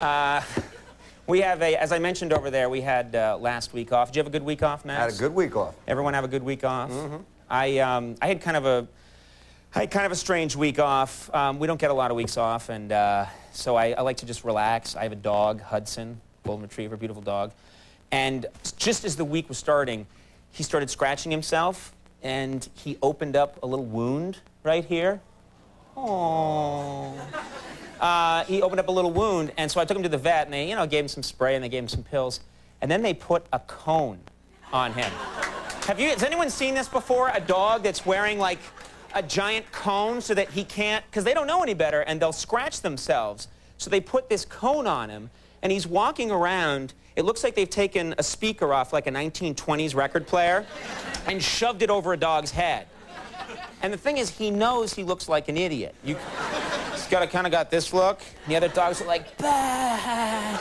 Uh, we have as I mentioned over there, we had last week off. Did you have a good week off, Max? I had a good week off. Everyone have a good week off? Mm-hmm. I had kind of a strange week off. We don't get a lot of weeks off, and so I like to just relax. I have a dog, Hudson, golden retriever, beautiful dog. And just as the week was starting, he started scratching himself, and he opened up a little wound right here. Oh. He opened up a little wound, and so I took him to the vet, and they, gave him some spray, and they gave him some pills, and then they put a cone on him. Has anyone seen this before? A dog that's wearing, like, a giant cone so that he can't, because they don't know any better, and they'll scratch themselves. So they put this cone on him, and he's walking around. It looks like they've taken a speaker off, like a 1920s record player, and shoved it over a dog's head. And the thing is, he knows he looks like an idiot. He's kind of got this look. And the other dogs are like, bah!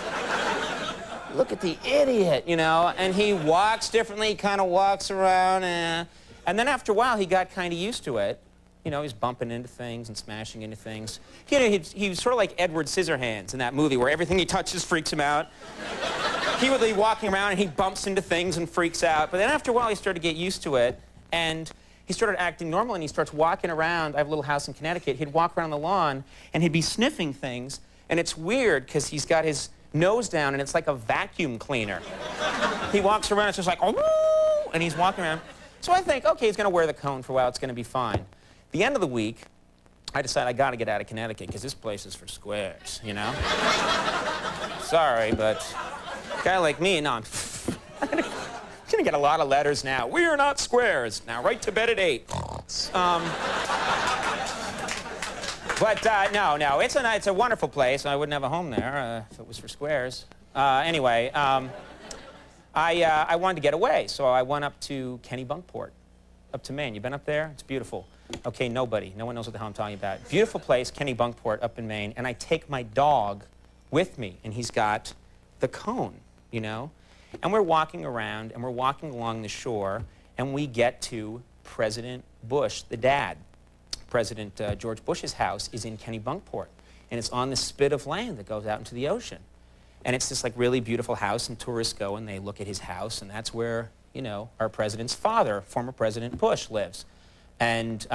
Look at the idiot, And he walks differently. He kind of walks around. And then after a while, he got kind of used to it. He's bumping into things and smashing into things. He was sort of like Edward Scissorhands in that movie where everything he touches freaks him out. He would be walking around and he bumps into things and freaks out. But then after a while, he started to get used to it. And he started acting normal, and he starts walking around. I have a little house in Connecticut. He'd walk around the lawn, and he'd be sniffing things. And it's weird, because he's got his nose down, and it's like a vacuum cleaner. He walks around, it's just like, oh, and he's walking around. So I think, okay, he's going to wear the cone for a while. It's going to be fine. The end of the week, I decided I got to get out of Connecticut, because this place is for squares, Sorry, but a guy like me, no, I'm going to get a lot of letters now. We are not squares. Now, right to bed at 8. No, it's a wonderful place. I wouldn't have a home there if it was for squares. Anyway, I wanted to get away, so I went up to Kennebunkport, up to Maine. You been up there? It's beautiful. Okay, no one knows what the hell I'm talking about. Beautiful place, Kennebunkport, up in Maine, and I take my dog with me, and he's got the cone, And we're walking around, and we're walking along the shore, and we get to President Bush, the dad. President George Bush's house is in Kennebunkport, and it's on the spit of land that goes out into the ocean. And it's this, like, really beautiful house, and tourists go and they look at his house, and that's where, our president's father, former President Bush, lives. And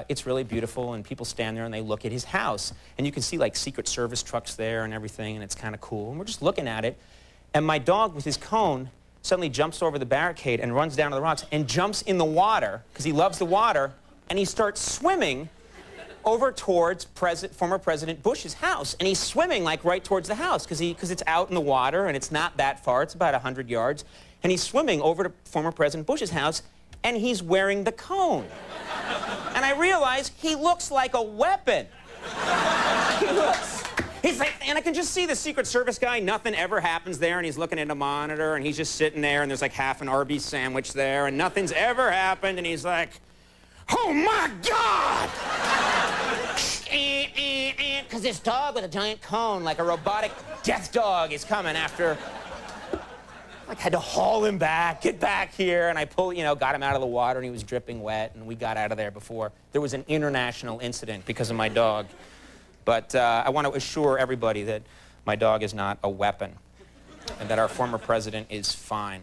it's really beautiful, and people stand there and they look at his house. And you can see, like, Secret Service trucks there and everything, and it's kind of cool. And we're just looking at it. And my dog, with his cone, suddenly jumps over the barricade and runs down to the rocks and jumps in the water, because he loves the water, and he starts swimming over towards former President Bush's house. And he's swimming, like, right towards the house, because it's out in the water, and it's not that far. It's about 100 yards. And he's swimming over to former President Bush's house, and he's wearing the cone. And I realize he looks like a weapon. He's like, and I can just see the Secret Service guy, nothing ever happens there, and he's looking at a monitor, and he's just sitting there, and there's like half an Arby's sandwich there, and nothing's ever happened, and he's like, oh my God! Because this dog with a giant cone, like a robotic death dog, is coming after. Like, had to haul him back, get back here, and I got him out of the water, and he was dripping wet, and we got out of there before there was an international incident because of my dog. But I want to assure everybody that my dog is not a weapon and that our former president is fine.